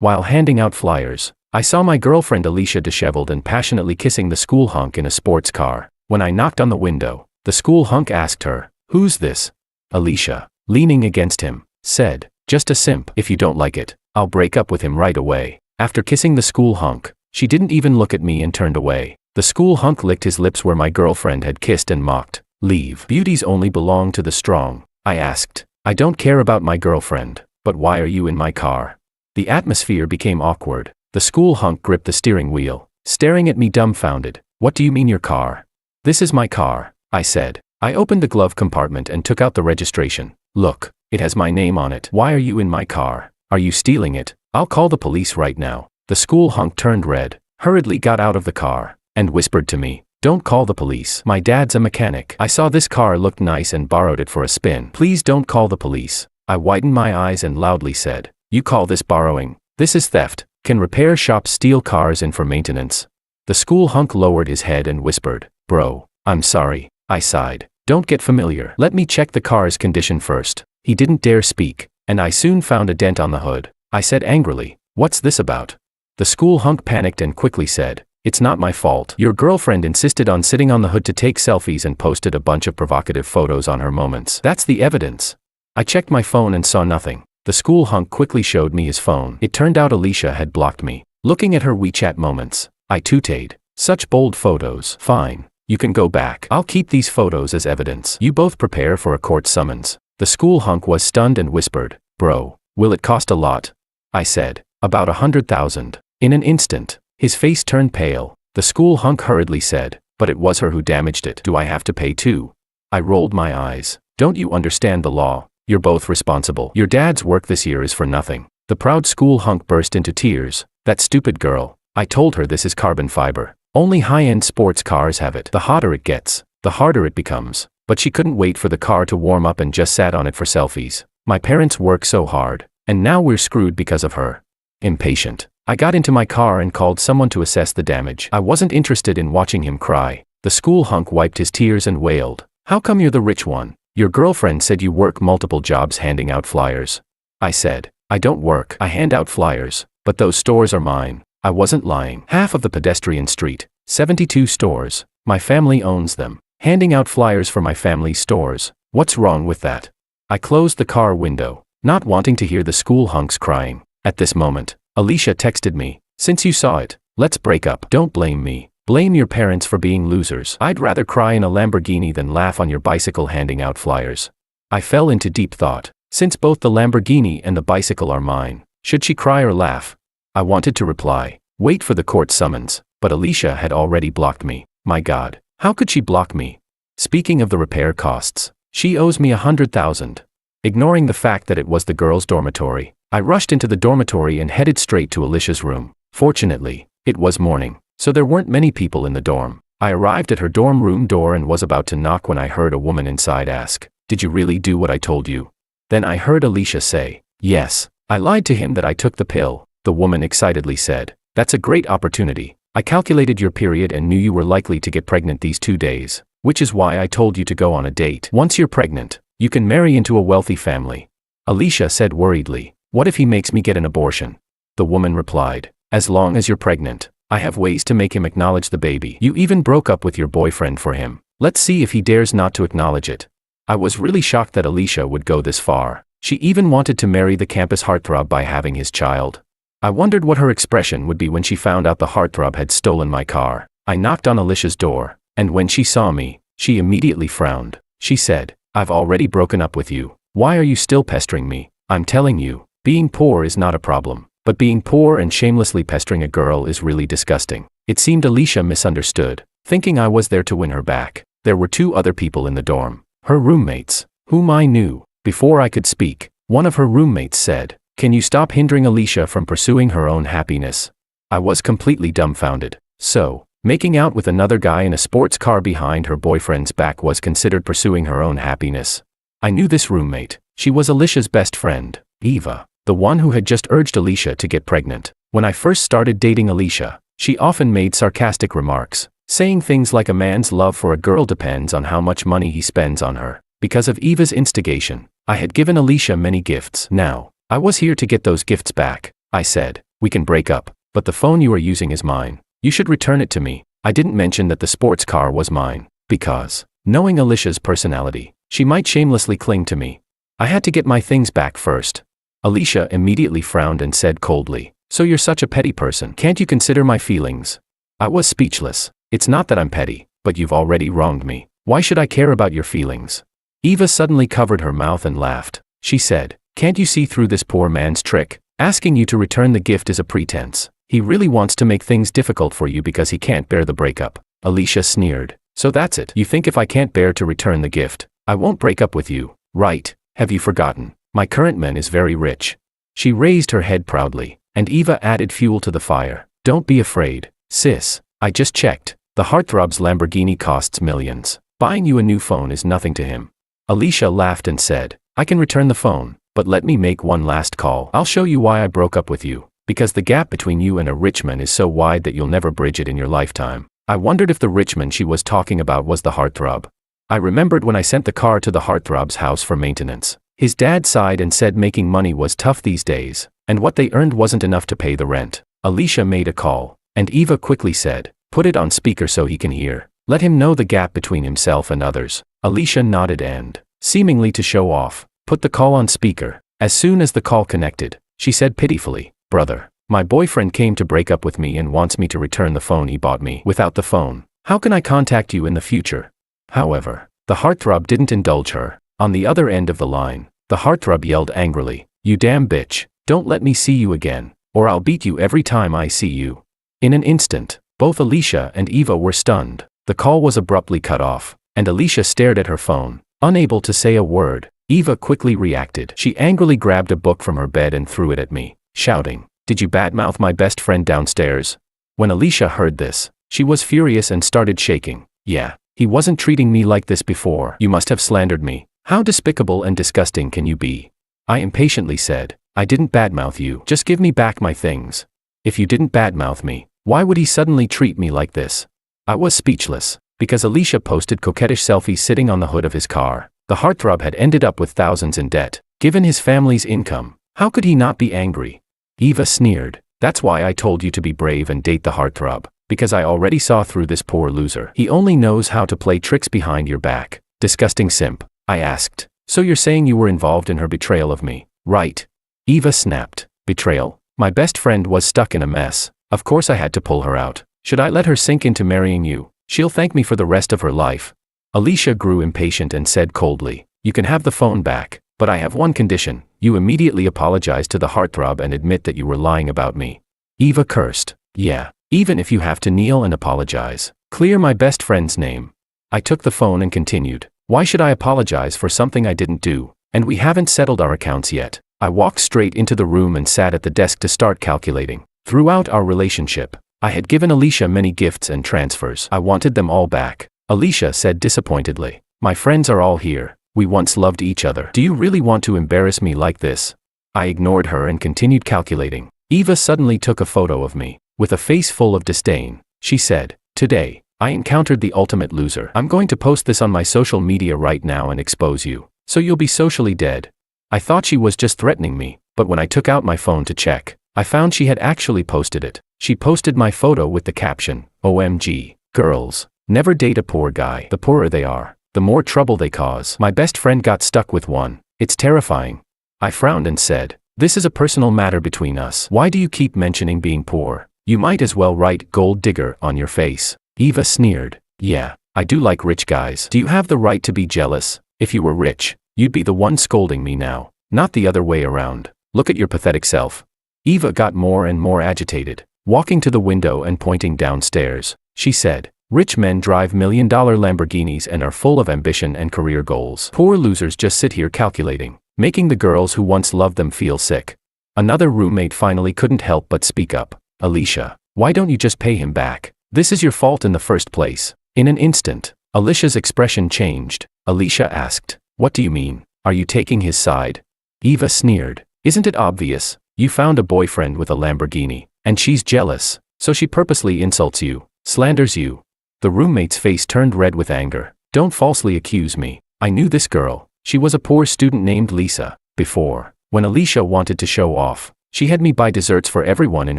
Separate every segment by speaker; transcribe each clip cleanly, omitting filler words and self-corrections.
Speaker 1: While handing out flyers, I saw my girlfriend Alicia disheveled and passionately kissing the school hunk in a sports car. When I knocked on the window, the school hunk asked her, "Who's this?" Alicia, leaning against him, said, "Just a simp. If you don't like it, I'll break up with him right away." After kissing the school hunk, she didn't even look at me and turned away. The school hunk licked his lips where my girlfriend had kissed and mocked. "Leave. Beauties only belong to the strong." I asked, "I don't care about my girlfriend, but why are you in my car?" The atmosphere became awkward. The school hunk gripped the steering wheel, staring at me dumbfounded. "What do you mean your car?" "This is my car," I said. I opened the glove compartment and took out the registration. "Look, it has my name on it. Why are you in my car? Are you stealing it? I'll call the police right now." The school hunk turned red, hurriedly got out of the car, and whispered to me, "Don't call the police. My dad's a mechanic. I saw this car looked nice and borrowed it for a spin. Please don't call the police." I widened my eyes and loudly said, "You call this borrowing? This is theft. Can repair shops steal cars in for maintenance?" The school hunk lowered his head and whispered, "Bro, I'm sorry." I sighed. "Don't get familiar. Let me check the car's condition first." He didn't dare speak, and I soon found a dent on the hood. I said angrily, "What's this about?" The school hunk panicked and quickly said, "It's not my fault. Your girlfriend insisted on sitting on the hood to take selfies and posted a bunch of provocative photos on her moments. That's the evidence." I checked my phone and saw nothing. The school hunk quickly showed me his phone. It turned out Alicia had blocked me. Looking at her WeChat moments, I tooted. "Such bold photos." "Fine. You can go back. I'll keep these photos as evidence. You both prepare for a court summons." The school hunk was stunned and whispered, "Bro, will it cost a lot?" I said, "About 100,000. In an instant, his face turned pale. The school hunk hurriedly said, "But it was her who damaged it. Do I have to pay too?" I rolled my eyes. "Don't you understand the law? You're both responsible. Your dad's work this year is for nothing." The proud school hunk burst into tears. "That stupid girl. I told her this is carbon fiber. Only high-end sports cars have it. The hotter it gets, the harder it becomes." But she couldn't wait for the car to warm up and just sat on it for selfies. "My parents work so hard, and now we're screwed because of her." Impatient, I got into my car and called someone to assess the damage. I wasn't interested in watching him cry. The school hunk wiped his tears and wailed, "How come you're the rich one? Your girlfriend said you work multiple jobs handing out flyers." I said, "I don't work. I hand out flyers, but those stores are mine." I wasn't lying. Half of the pedestrian street, 72 stores, my family owns them. Handing out flyers for my family's stores, what's wrong with that? I closed the car window, not wanting to hear the school hunks crying. At this moment, Alicia texted me, "Since you saw it, let's break up." "Don't blame me. Blame your parents for being losers. I'd rather cry in a Lamborghini than laugh on your bicycle handing out flyers." I fell into deep thought. Since both the Lamborghini and the bicycle are mine, should she cry or laugh? I wanted to reply, "Wait for the court summons," but Alicia had already blocked me. My God, how could she block me? Speaking of the repair costs, she owes me 100,000. Ignoring the fact that it was the girls' dormitory, I rushed into the dormitory and headed straight to Alicia's room. Fortunately, it was morning, so there weren't many people in the dorm. I arrived at her dorm room door and was about to knock when I heard a woman inside ask, "Did you really do what I told you?" Then I heard Alicia say, "Yes, I lied to him that I took the pill." The woman excitedly said, "That's a great opportunity. I calculated your period and knew you were likely to get pregnant these 2 days, which is why I told you to go on a date. Once you're pregnant, you can marry into a wealthy family." Alicia said worriedly, "What if he makes me get an abortion?" The woman replied, "As long as you're pregnant, I have ways to make him acknowledge the baby. You even broke up with your boyfriend for him. Let's see if he dares not to acknowledge it." I was really shocked that Alicia would go this far. She even wanted to marry the campus heartthrob by having his child. I wondered what her expression would be when she found out the heartthrob had stolen my car. I knocked on Alicia's door, and when she saw me, she immediately frowned. She said, "I've already broken up with you. Why are you still pestering me? I'm telling you, being poor is not a problem, but being poor and shamelessly pestering a girl is really disgusting." It seemed Alicia misunderstood, thinking I was there to win her back. There were 2 other people in the dorm, her roommates, whom I knew. Before I could speak, one of her roommates said, "Can you stop hindering Alicia from pursuing her own happiness?" I was completely dumbfounded. So, making out with another guy in a sports car behind her boyfriend's back was considered pursuing her own happiness. I knew this roommate. She was Alicia's best friend, Eva, the one who had just urged Alicia to get pregnant. When I first started dating Alicia, she often made sarcastic remarks, saying things like a man's love for a girl depends on how much money he spends on her. Because of Eva's instigation, I had given Alicia many gifts. Now, I was here to get those gifts back. I said, We can break up, but the phone you are using is mine. You should return it to me. I didn't mention that the sports car was mine, because, knowing Alicia's personality, she might shamelessly cling to me. I had to get my things back first. Alicia immediately frowned and said coldly, "So you're such a petty person. Can't you consider my feelings?" I was speechless. It's not that I'm petty, but you've already wronged me. Why should I care about your feelings? Eva suddenly covered her mouth and laughed. She said, "Can't you see through this poor man's trick? Asking you to return the gift is a pretense. He really wants to make things difficult for you because he can't bear the breakup." Alicia sneered. "So that's it. You think if I can't bear to return the gift, I won't break up with you, right? Have you forgotten? My current man is very rich." She raised her head proudly, and Eva added fuel to the fire. "Don't be afraid, sis. I just checked. The heartthrob's Lamborghini costs millions. Buying you a new phone is nothing to him." Alicia laughed and said, "I can return the phone, but let me make one last call. I'll show you why I broke up with you. Because the gap between you and a rich man is so wide that you'll never bridge it in your lifetime." I wondered if the rich man she was talking about was the heartthrob. I remembered when I sent the car to the heartthrob's house for maintenance. His dad sighed and said making money was tough these days, and what they earned wasn't enough to pay the rent. Alicia made a call, and Eva quickly said, "Put it on speaker so he can hear. Let him know the gap between himself and others." Alicia nodded and, seemingly to show off, put the call on speaker. As soon as the call connected, she said pitifully, "Brother, my boyfriend came to break up with me and wants me to return the phone he bought me. Without the phone, how can I contact you in the future?" However, the heartthrob didn't indulge her. On the other end of the line, the heartthrob yelled angrily, "You damn bitch, don't let me see you again, or I'll beat you every time I see you." In an instant, both Alicia and Eva were stunned. The call was abruptly cut off, and Alicia stared at her phone, unable to say a word. Eva quickly reacted. She angrily grabbed a book from her bed and threw it at me, shouting, "Did you badmouth my best friend downstairs?" When Alicia heard this, she was furious and started shaking. "Yeah, he wasn't treating me like this before. You must have slandered me. How despicable and disgusting can you be?" I impatiently said, "I didn't badmouth you. Just give me back my things. If you didn't badmouth me, why would he suddenly treat me like this?" I was speechless, because Alicia posted coquettish selfies sitting on the hood of his car. The heartthrob had ended up with thousands in debt. Given his family's income, how could he not be angry? Eva sneered, "That's why I told you to be brave and date the heartthrob, because I already saw through this poor loser. He only knows how to play tricks behind your back." "Disgusting simp," I asked. "So you're saying you were involved in her betrayal of me, right?" Eva snapped. "Betrayal? My best friend was stuck in a mess. Of course I had to pull her out. Should I let her sink into marrying you? She'll thank me for the rest of her life." Alicia grew impatient and said coldly, "You can have the phone back, but I have one condition. You immediately apologize to the heartthrob and admit that you were lying about me." Eva cursed. "Yeah, even if you have to kneel and apologize. Clear my best friend's name." I took the phone and continued, "Why should I apologize for something I didn't do? And we haven't settled our accounts yet." I walked straight into the room and sat at the desk to start calculating. Throughout our relationship, I had given Alicia many gifts and transfers. I wanted them all back. Alicia said disappointedly, "My friends are all here. We once loved each other. Do you really want to embarrass me like this?" I ignored her and continued calculating. Eva suddenly took a photo of me. With a face full of disdain, she said, "Today, I encountered the ultimate loser. I'm going to post this on my social media right now and expose you, so you'll be socially dead." I thought she was just threatening me, but when I took out my phone to check, I found she had actually posted it. She posted my photo with the caption, "OMG, girls, never date a poor guy. The poorer they are, the more trouble they cause. My best friend got stuck with one. It's terrifying." I frowned and said, "This is a personal matter between us. Why do you keep mentioning being poor? You might as well write gold digger on your face." Eva sneered, "Yeah, I do like rich guys. Do you have the right to be jealous? If you were rich, you'd be the one scolding me now, not the other way around. Look at your pathetic self." Eva got more and more agitated. Walking to the window and pointing downstairs, she said, "Rich men drive million-dollar Lamborghinis and are full of ambition and career goals. Poor losers just sit here calculating, making the girls who once loved them feel sick." Another roommate finally couldn't help but speak up. "Alicia, why don't you just pay him back? This is your fault in the first place." In an instant, Alicia's expression changed. Alicia asked, "What do you mean? Are you taking his side?" Eva sneered, "Isn't it obvious? You found a boyfriend with a Lamborghini, and she's jealous, so she purposely insults you, slanders you." The roommate's face turned red with anger. "Don't falsely accuse me. I knew this girl. She was a poor student named Lisa. Before, when Alicia wanted to show off, She had me buy desserts for everyone in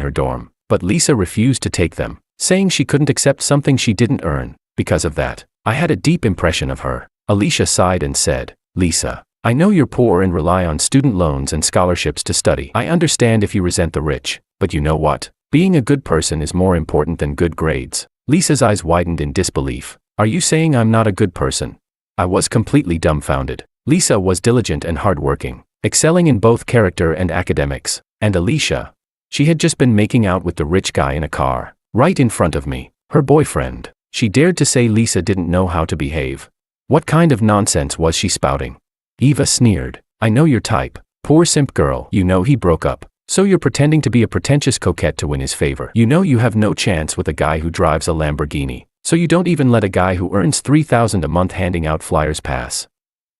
Speaker 1: her dorm, but Lisa refused to take them, saying she couldn't accept something she didn't earn. Because of that, I had a deep impression of her. Alicia sighed and said, Lisa, I know you're poor and rely on student loans and scholarships to study. I understand if you resent the rich, but you know what? Being a good person is more important than good grades. Lisa's eyes widened in disbelief. Are you saying I'm not a good person? I was completely dumbfounded. Lisa was diligent and hardworking, excelling in both character and academics. And Alicia? She had just been making out with the rich guy in a car, right in front of me, her boyfriend. She dared to say Lisa didn't know how to behave. What kind of nonsense was she spouting? Eva sneered. I know your type. Poor simp girl. You know he broke up. So you're pretending to be a pretentious coquette to win his favor. You know you have no chance with a guy who drives a Lamborghini. So you don't even let a guy who earns $3,000 a month handing out flyers pass.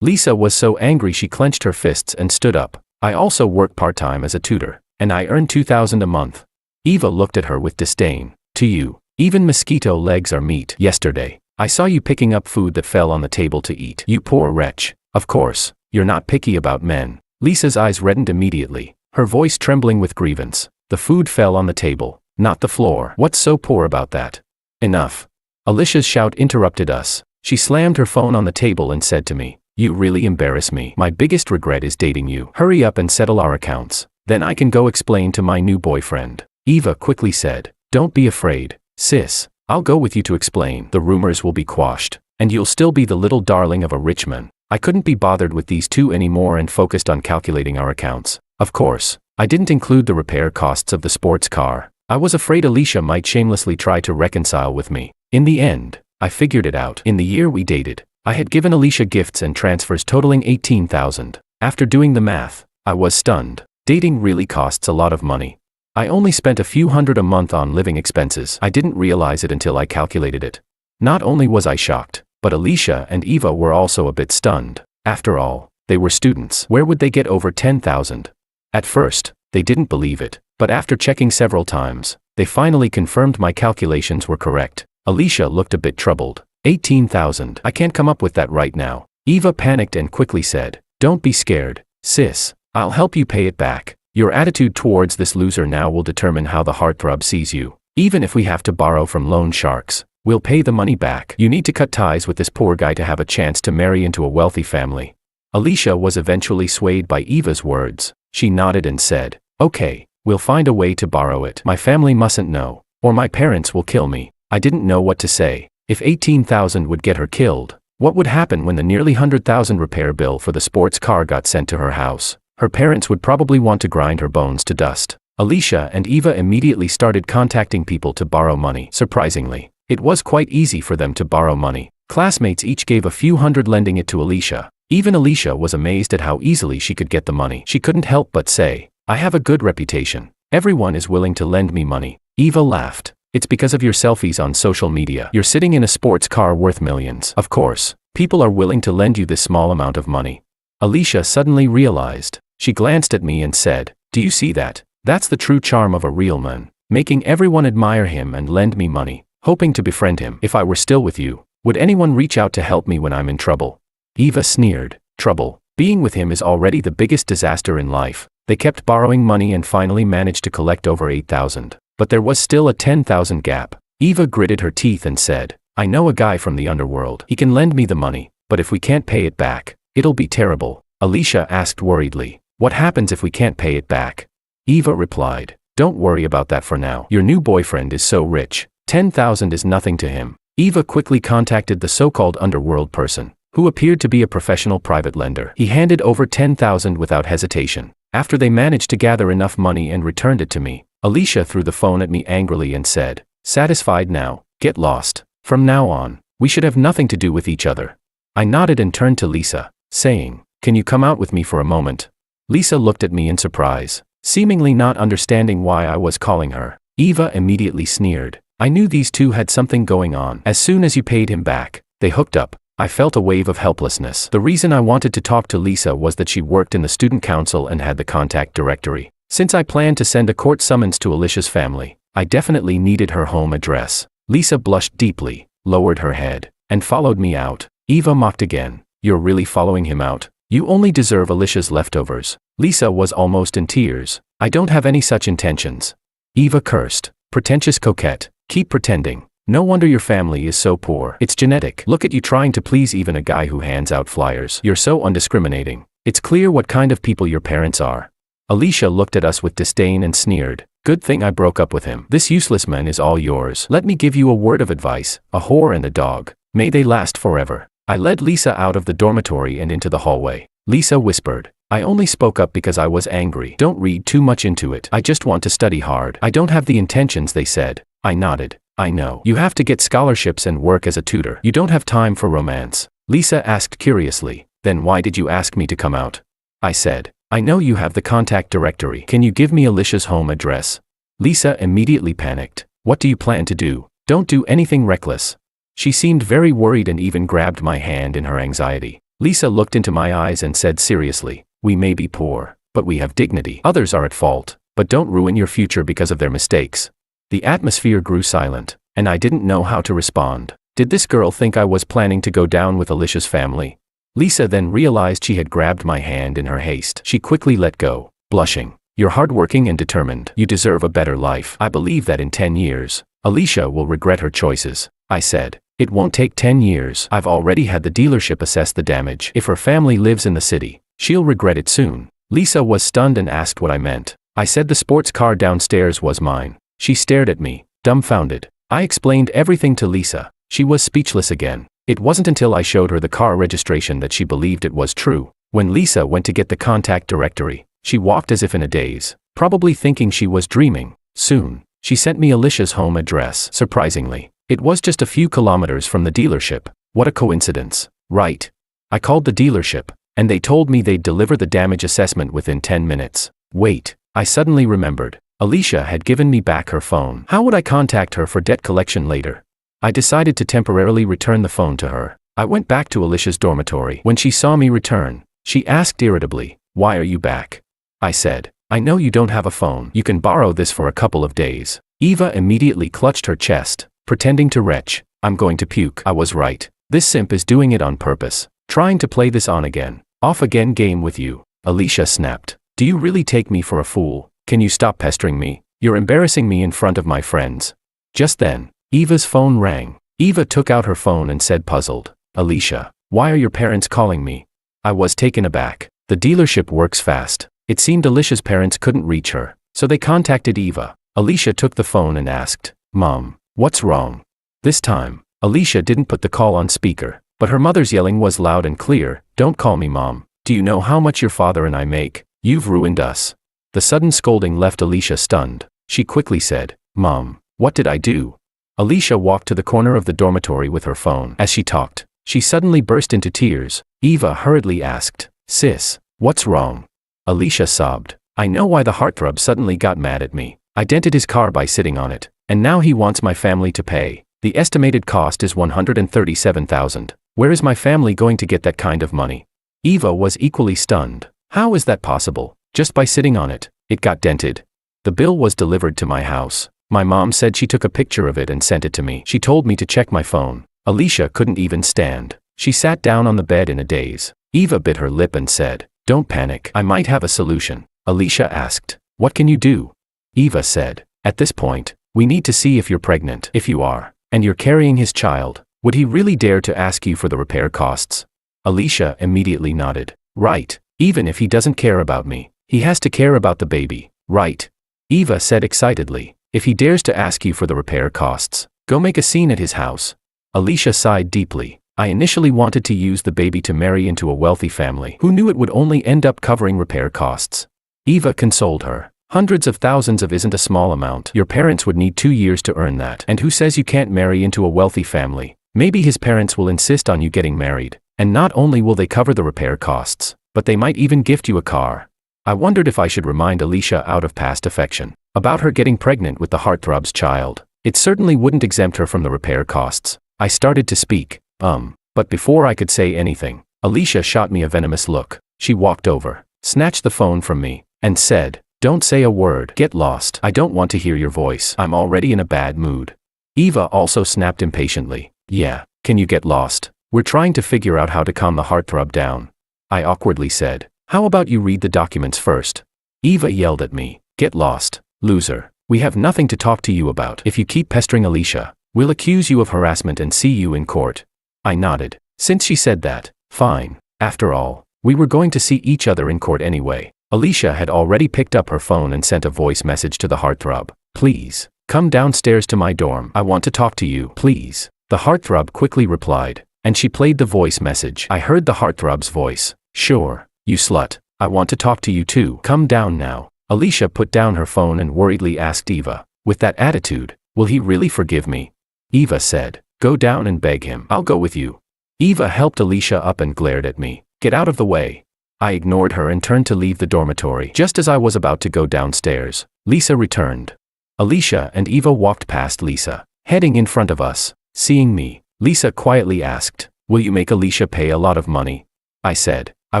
Speaker 1: Lisa was so angry she clenched her fists and stood up. I also work part-time as a tutor, and I earn $2,000 a month. Eva looked at her with disdain. To you, even mosquito legs are meat. Yesterday, I saw you picking up food that fell on the table to eat. You poor wretch. Of course, you're not picky about men. Lisa's eyes reddened immediately, her voice trembling with grievance. The food fell on the table, not the floor. What's so poor about that? Enough. Alicia's shout interrupted us. She slammed her phone on the table and said to me, You really embarrass me. My biggest regret is dating you. Hurry up and settle our accounts. Then I can go explain to my new boyfriend. Eva quickly said, Don't be afraid, sis. I'll go with you to explain. The rumors will be quashed, and you'll still be the little darling of a rich man. I couldn't be bothered with these two anymore and focused on calculating our accounts. Of course, I didn't include the repair costs of the sports car. I was afraid Alicia might shamelessly try to reconcile with me. In the end, I figured it out. In the year we dated, I had given Alicia gifts and transfers totaling $18,000. After doing the math, I was stunned. Dating really costs a lot of money. I only spent a few hundred a month on living expenses. I didn't realize it until I calculated it. Not only was I shocked, but Alicia and Eva were also a bit stunned. After all, they were students. Where would they get over $10,000? At first, they didn't believe it, but after checking several times, they finally confirmed my calculations were correct. Alicia looked a bit troubled. $18,000. I can't come up with that right now. Eva panicked and quickly said, Don't be scared, sis. I'll help you pay it back. Your attitude towards this loser now will determine how the heartthrob sees you. Even if we have to borrow from loan sharks, we'll pay the money back. You need to cut ties with this poor guy to have a chance to marry into a wealthy family. Alicia was eventually swayed by Eva's words. She nodded and said, Okay, we'll find a way to borrow it. My family mustn't know, or my parents will kill me. I didn't know what to say. If $18,000 would get her killed, what would happen when the nearly $100,000 repair bill for the sports car got sent to her house? Her parents would probably want to grind her bones to dust. Alicia and Eva immediately started contacting people to borrow money. Surprisingly, it was quite easy for them to borrow money. Classmates each gave a few hundred, lending it to Alicia. Even Alicia was amazed at how easily she could get the money. She couldn't help but say, I have a good reputation. Everyone is willing to lend me money. Eva laughed. It's because of your selfies on social media. You're sitting in a sports car worth millions. Of course, people are willing to lend you this small amount of money. Alicia suddenly realized. She glanced at me and said, Do you see that? That's the true charm of a real man, making everyone admire him and lend me money, hoping to befriend him. If I were still with you, would anyone reach out to help me when I'm in trouble? Eva sneered. Trouble? Being with him is already the biggest disaster in life. They kept borrowing money and finally managed to collect over $8,000. But there was still a $10,000 gap. Eva gritted her teeth and said, I know a guy from the underworld. He can lend me the money, but if we can't pay it back, it'll be terrible. Alicia asked worriedly, What happens if we can't pay it back? Eva replied, Don't worry about that for now. Your new boyfriend is so rich. $10,000 is nothing to him. Eva quickly contacted the so-called underworld person, who appeared to be a professional private lender. He handed over $10,000 without hesitation. After they managed to gather enough money and returned it to me, Alicia threw the phone at me angrily and said, Satisfied now? Get lost. From now on, we should have nothing to do with each other. I nodded and turned to Lisa, saying, Can you come out with me for a moment? Lisa looked at me in surprise, seemingly not understanding why I was calling her. Eva immediately sneered. I knew these two had something going on. As soon as you paid him back, they hooked up. I felt a wave of helplessness. The reason I wanted to talk to Lisa was that she worked in the student council and had the contact directory. Since I planned to send a court summons to Alicia's family, I definitely needed her home address. Lisa blushed deeply, lowered her head, and followed me out. Eva mocked again. You're really following him out? You only deserve Alicia's leftovers. Lisa was almost in tears. I don't have any such intentions. Eva cursed. Pretentious coquette. Keep pretending. No wonder your family is so poor. It's genetic. Look at you trying to please even a guy who hands out flyers. You're so undiscriminating. It's clear what kind of people your parents are. Alicia looked at us with disdain and sneered. Good thing I broke up with him. This useless man is all yours. Let me give you a word of advice. A whore and a dog. May they last forever. I led Lisa out of the dormitory and into the hallway. Lisa whispered. I only spoke up because I was angry. Don't read too much into it. I just want to study hard. I don't have the intentions they said. I nodded. I know. You have to get scholarships and work as a tutor. You don't have time for romance. Lisa asked curiously. Then why did you ask me to come out? I said. I know you have the contact directory. Can you give me Alicia's home address? Lisa immediately panicked. What do you plan to do? Don't do anything reckless. She seemed very worried and even grabbed my hand in her anxiety. Lisa looked into my eyes and said seriously, we may be poor, but we have dignity. Others are at fault, but don't ruin your future because of their mistakes. The atmosphere grew silent, and I didn't know how to respond. Did this girl think I was planning to go down with Alicia's family? Lisa then realized she had grabbed my hand in her haste. She quickly let go, blushing. You're hardworking and determined. You deserve a better life. I believe that in 10 years, Alicia will regret her choices. I said. It won't take 10 years. I've already had the dealership assess the damage. If her family lives in the city, she'll regret it soon. Lisa was stunned and asked what I meant. I said the sports car downstairs was mine. She stared at me, dumbfounded. I explained everything to Lisa. She was speechless again. It wasn't until I showed her the car registration that she believed it was true. When Lisa went to get the contact directory, she walked as if in a daze, probably thinking she was dreaming. Soon, she sent me Alicia's home address. Surprisingly, it was just a few kilometers from the dealership. What a coincidence, right? I called the dealership, and they told me they'd deliver the damage assessment within 10 minutes. Wait, I suddenly remembered. Alicia had given me back her phone. How would I contact her for debt collection later? I decided to temporarily return the phone to her. I went back to Alicia's dormitory. When she saw me return, she asked irritably, "Why are you back?" I said, "I know you don't have a phone. You can borrow this for a couple of days." Eva immediately clutched her chest, pretending to retch. I'm going to puke. I was right. This simp is doing it on purpose, trying to play this on again, off again game with you. Alicia snapped. Do you really take me for a fool? Can you stop pestering me? You're embarrassing me in front of my friends. Just then, Eva's phone rang. Eva took out her phone and said puzzled, Alicia, why are your parents calling me? I was taken aback. The dealership works fast. It seemed Alicia's parents couldn't reach her, so they contacted Eva. Alicia took the phone and asked, Mom, what's wrong? This time, Alicia didn't put the call on speaker, but her mother's yelling was loud and clear. Don't call me Mom. Do you know how much your father and I make? You've ruined us. The sudden scolding left Alicia stunned. She quickly said, Mom, what did I do? Alicia walked to the corner of the dormitory with her phone. As she talked, she suddenly burst into tears. Eva hurriedly asked, Sis, what's wrong? Alicia sobbed. I know why the heartthrob suddenly got mad at me. I dented his car by sitting on it, and now he wants my family to pay. The estimated cost is $137,000. Where is my family going to get that kind of money? Eva was equally stunned. How is that possible? Just by sitting on it, it got dented. The bill was delivered to my house. My mom said she took a picture of it and sent it to me. She told me to check my phone. Alicia couldn't even stand. She sat down on the bed in a daze. Eva bit her lip and said, Don't panic. I might have a solution. Alicia asked, What can you do? Eva said, At this point, we need to see if you're pregnant. If you are, and you're carrying his child, would he really dare to ask you for the repair costs? Alicia immediately nodded. Right. Even if he doesn't care about me, he has to care about the baby, right? Eva said excitedly, If he dares to ask you for the repair costs, go make a scene at his house. Alicia sighed deeply. I initially wanted to use the baby to marry into a wealthy family. Who knew it would only end up covering repair costs? Eva consoled her. Hundreds of thousands of isn't a small amount. Your parents would need 2 years to earn that. And who says you can't marry into a wealthy family? Maybe his parents will insist on you getting married, and not only will they cover the repair costs, but they might even gift you a car. I wondered if I should remind Alicia out of past affection about her getting pregnant with the heartthrob's child. It certainly wouldn't exempt her from the repair costs. I started to speak, but before I could say anything, Alicia shot me a venomous look. She walked over, snatched the phone from me, and said, Don't say a word. Get lost. I don't want to hear your voice. I'm already in a bad mood. Eva also snapped impatiently. Yeah, can you get lost? We're trying to figure out how to calm the heartthrob down. I awkwardly said. How about you read the documents first? Eva yelled at me. Get lost, loser. We have nothing to talk to you about. If you keep pestering Alicia, we'll accuse you of harassment and see you in court. I nodded. Since she said that, fine. After all, we were going to see each other in court anyway. Alicia had already picked up her phone and sent a voice message to the heartthrob. Please, come downstairs to my dorm. I want to talk to you, please. The heartthrob quickly replied, and she played the voice message. I heard the heartthrob's voice. Sure, you slut. I want to talk to you too. Come down now. Alicia put down her phone and worriedly asked Eva, with that attitude, will he really forgive me? Eva said, go down and beg him. I'll go with you. Eva helped Alicia up and glared at me. Get out of the way. I ignored her and turned to leave the dormitory. Just as I was about to go downstairs, Lisa returned. Alicia and Eva walked past Lisa, heading in front of us. Seeing me, Lisa quietly asked, will you make Alicia pay a lot of money? I said, I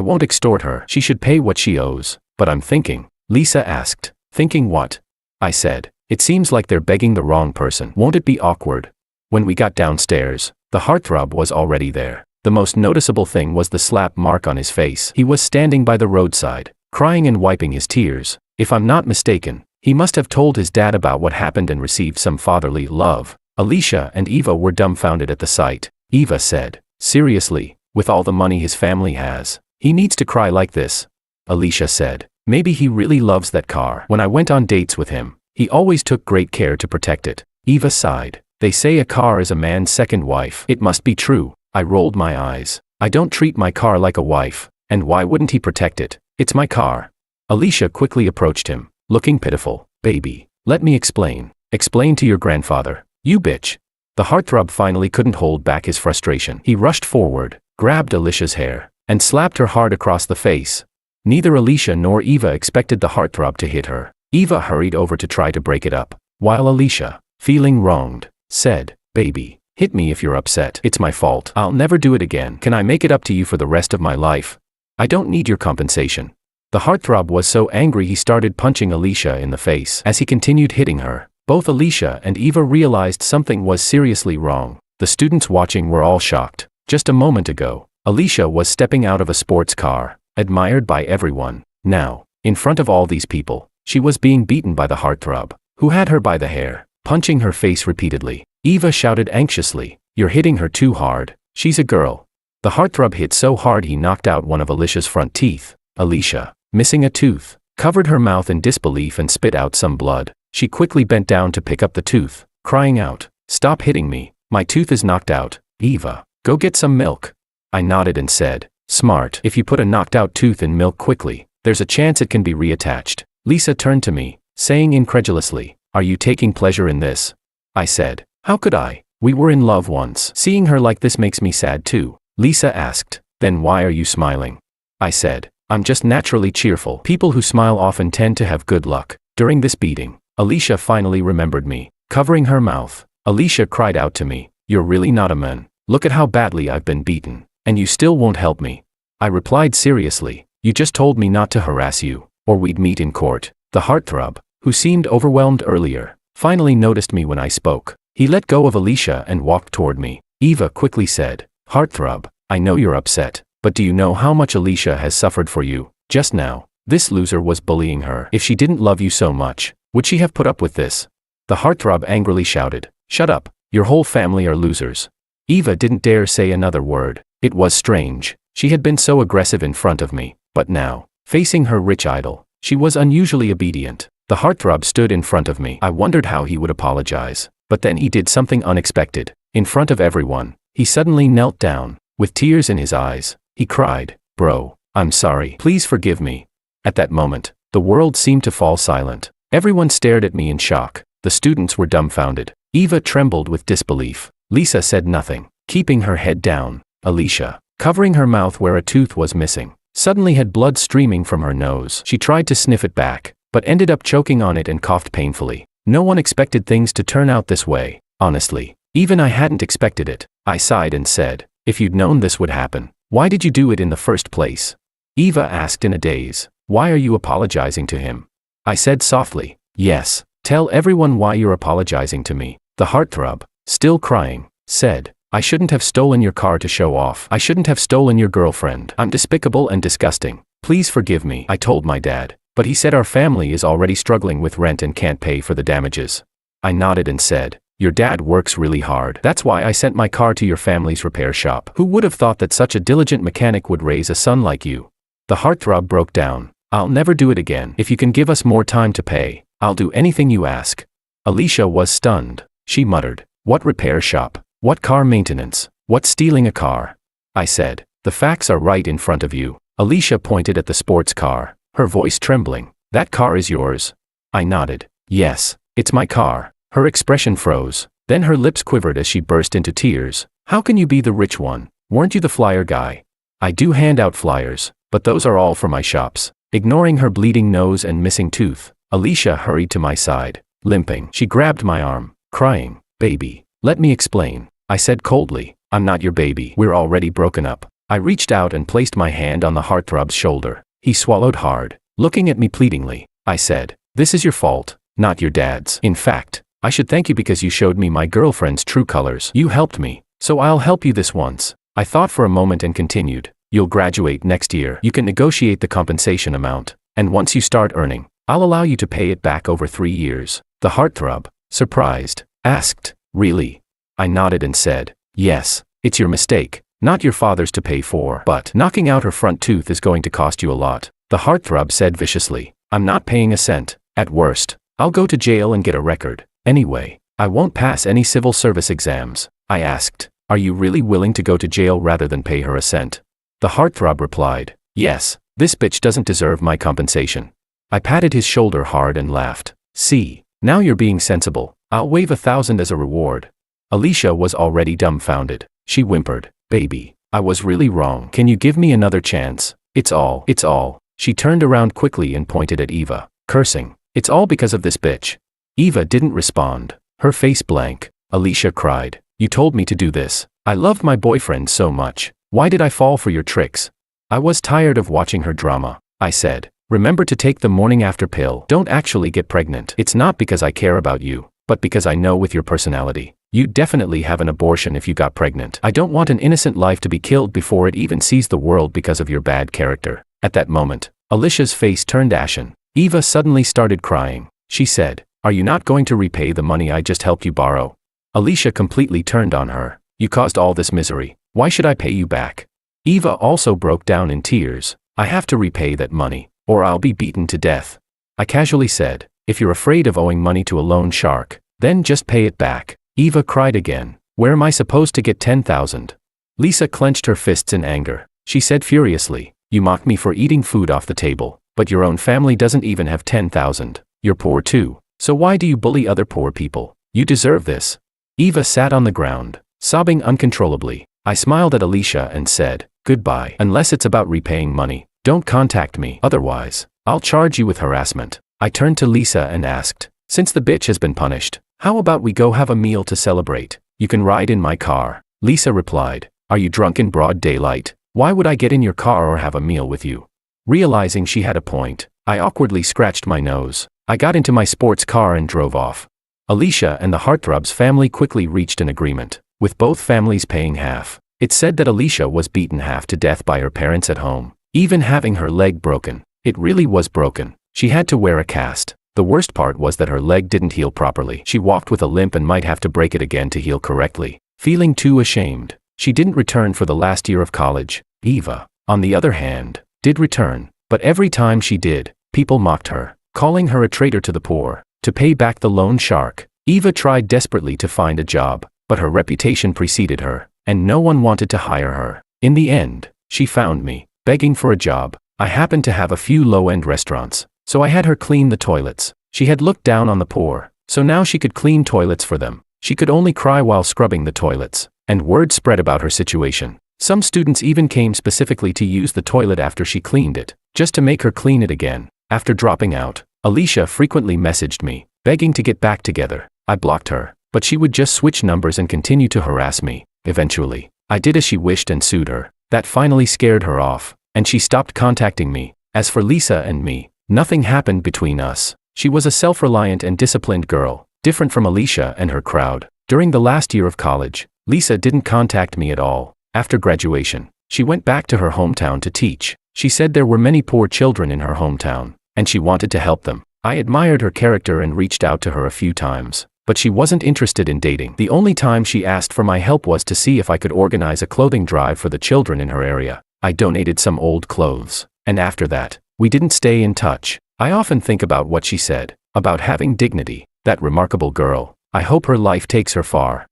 Speaker 1: won't extort her. She should pay what she owes. But I'm thinking. Lisa asked, thinking what? I said, it seems like they're begging the wrong person. Won't it be awkward? When we got downstairs, the heartthrob was already there. The most noticeable thing was the slap mark on his face. He was standing by the roadside, crying and wiping his tears. If I'm not mistaken, he must have told his dad about what happened and received some fatherly love. Alicia and Eva were dumbfounded at the sight. Eva said, seriously, with all the money his family has, he needs to cry like this? Alicia said, maybe he really loves that car. When I went on dates with him, he always took great care to protect it. Eva sighed. They say a car is a man's second wife. It must be true. I rolled my eyes. I don't treat my car like a wife, and why wouldn't he protect it? It's my car. Alicia quickly approached him, looking pitiful. Baby, let me explain. Explain to your grandfather. You bitch. The heartthrob finally couldn't hold back his frustration. He rushed forward, grabbed Alicia's hair, and slapped her hard across the face. Neither Alicia nor Eva expected the heartthrob to hit her. Eva hurried over to try to break it up, while Alicia, feeling wronged, said, baby, hit me if you're upset. It's my fault. I'll never do it again. Can I make it up to you for the rest of my life? I don't need your compensation. The heartthrob was so angry he started punching Alicia in the face. As he continued hitting her, both Alicia and Eva realized something was seriously wrong. The students watching were all shocked. Just a moment ago, Alicia was stepping out of a sports car, admired by everyone. Now, in front of all these people, she was being beaten by the heartthrob, who had her by the hair, punching her face repeatedly. Eva shouted anxiously, you're hitting her too hard. She's a girl. The heartthrob hit so hard he knocked out one of Alicia's front teeth. Alicia, missing a tooth, covered her mouth in disbelief and spit out some blood. She quickly bent down to pick up the tooth, crying out, stop hitting me. My tooth is knocked out. Eva, go get some milk. I nodded and said, smart. If you put a knocked out tooth in milk quickly, there's a chance it can be reattached. Lisa turned to me, saying incredulously, are you taking pleasure in this? I said, how could I? We were in love once. Seeing her like this makes me sad too. Lisa asked, then why are you smiling? I said, I'm just naturally cheerful. People who smile often tend to have good luck. During this beating, Alicia finally remembered me. Covering her mouth, Alicia cried out to me, you're really not a man. Look at how badly I've been beaten, and you still won't help me. I replied seriously, you just told me not to harass you, or we'd meet in court. The heartthrob, who seemed overwhelmed earlier, finally noticed me when I spoke. He let go of Alicia and walked toward me. Eva quickly said, heartthrob, I know you're upset, but do you know how much Alicia has suffered for you? Just now, this loser was bullying her. If she didn't love you so much, would she have put up with this? The heartthrob angrily shouted, shut up, your whole family are losers. Eva didn't dare say another word. It was strange. She had been so aggressive in front of me, but now, facing her rich idol, she was unusually obedient. The heartthrob stood in front of me. I wondered how he would apologize, but then he did something unexpected. In front of everyone, he suddenly knelt down. With tears in his eyes, he cried, bro, I'm sorry. Please forgive me. At that moment, the world seemed to fall silent. Everyone stared at me in shock. The students were dumbfounded. Eva trembled with disbelief. Lisa said nothing, keeping her head down. Alicia, covering her mouth where a tooth was missing, suddenly had blood streaming from her nose. She tried to sniff it back, but ended up choking on it and coughed painfully. No one expected things to turn out this way. Honestly, even I hadn't expected it. I sighed and said, if you'd known this would happen, why did you do it in the first place? Eva asked in a daze, why are you apologizing to him? I said softly, yes, tell everyone why you're apologizing to me. The heartthrob, still crying, said, I shouldn't have stolen your car to show off. I shouldn't have stolen your girlfriend. I'm despicable and disgusting. Please forgive me, I told my dad. But he said our family is already struggling with rent and can't pay for the damages. I nodded and said, your dad works really hard. That's why I sent my car to your family's repair shop. Who would have thought that such a diligent mechanic would raise a son like you? The heartthrob broke down. I'll never do it again. If you can give us more time to pay, I'll do anything you ask. Alicia was stunned. She muttered, what repair shop? What car maintenance? What stealing a car? I said, the facts are right in front of you. Alicia pointed at the sports car, her voice trembling. That car is yours? I nodded. Yes, it's my car. Her expression froze. Then her lips quivered as she burst into tears. How can you be the rich one? Weren't you the flyer guy? I do hand out flyers, but those are all for my shops. Ignoring her bleeding nose and missing tooth, Alicia hurried to my side, limping. She grabbed my arm, crying, baby, let me explain. I said coldly, I'm not your baby. We're already broken up. I reached out and placed my hand on the heartthrob's shoulder. He swallowed hard, looking at me pleadingly. I said, this is your fault, not your dad's. In fact, I should thank you because you showed me my girlfriend's true colors. You helped me, so I'll help you this once. I thought for a moment and continued, you'll graduate next year. You can negotiate the compensation amount, and once you start earning, I'll allow you to pay it back over 3 years. The heartthrob, surprised, asked, really? I nodded and said, yes, it's your mistake, not your father's to pay for. But knocking out her front tooth is going to cost you a lot. The heartthrob said viciously, I'm not paying a cent. At worst, I'll go to jail and get a record. Anyway, I won't pass any civil service exams. I asked, are you really willing to go to jail rather than pay her a cent? The heartthrob replied, yes, this bitch doesn't deserve my compensation. I patted his shoulder hard and laughed. See, now you're being sensible. I'll waive 1,000 as a reward. Alicia was already dumbfounded. She whimpered, baby, I was really wrong. Can you give me another chance? It's all. She turned around quickly and pointed at Eva, cursing, it's all because of this bitch. Eva didn't respond, her face blank. Alicia cried, you told me to do this. I loved my boyfriend so much. Why did I fall for your tricks? I was tired of watching her drama. I said, remember to take the morning after pill. Don't actually get pregnant. It's not because I care about you, but because I know with your personality, you'd definitely have an abortion if you got pregnant. I don't want an innocent life to be killed before it even sees the world because of your bad character. At that moment, Alicia's face turned ashen. Eva suddenly started crying. She said, are you not going to repay the money I just helped you borrow? Alicia completely turned on her. You caused all this misery. Why should I pay you back? Eva also broke down in tears. I have to repay that money, or I'll be beaten to death. I casually said, if you're afraid of owing money to a loan shark, then just pay it back. Eva cried again. Where am I supposed to get 10,000? Lisa clenched her fists in anger. She said furiously, you mock me for eating food off the table, but your own family doesn't even have 10,000. You're poor too. So why do you bully other poor people? You deserve this. Eva sat on the ground, sobbing uncontrollably. I smiled at Alicia and said, goodbye. Unless it's about repaying money, don't contact me. Otherwise, I'll charge you with harassment. I turned to Lisa and asked, since the bitch has been punished, how about we go have a meal to celebrate? You can ride in my car. Lisa replied, are you drunk in broad daylight? Why would I get in your car or have a meal with you? Realizing she had a point, I awkwardly scratched my nose. I got into my sports car and drove off. Alicia and the heartthrob's family quickly reached an agreement, with both families paying half. It said that Alicia was beaten half to death by her parents at home, even having her leg broken. It really was broken. She had to wear a cast. The worst part was that her leg didn't heal properly. She walked with a limp and might have to break it again to heal correctly. Feeling too ashamed, she didn't return for the last year of college. Eva, on the other hand, did return, but every time she did, people mocked her, calling her a traitor to the poor. To pay back the loan shark, Eva tried desperately to find a job, but her reputation preceded her, and no one wanted to hire her. In the end, she found me, begging for a job. I happened to have a few low-end restaurants, so I had her clean the toilets. She had looked down on the poor, so now she could clean toilets for them. She could only cry while scrubbing the toilets, and word spread about her situation. Some students even came specifically to use the toilet after she cleaned it, just to make her clean it again. After dropping out, Alicia frequently messaged me, begging to get back together. I blocked her, but she would just switch numbers and continue to harass me. Eventually, I did as she wished and sued her. That finally scared her off, and she stopped contacting me. As for Lisa and me, nothing happened between us. She was a self-reliant and disciplined girl, different from Alicia and her crowd. During the last year of college, Lisa didn't contact me at all. After graduation, she went back to her hometown to teach. She said there were many poor children in her hometown, and she wanted to help them. I admired her character and reached out to her a few times, but she wasn't interested in dating. The only time she asked for my help was to see if I could organize a clothing drive for the children in her area. I donated some old clothes, and after that, we didn't stay in touch. I often think about what she said, about having dignity. That remarkable girl. I hope her life takes her far.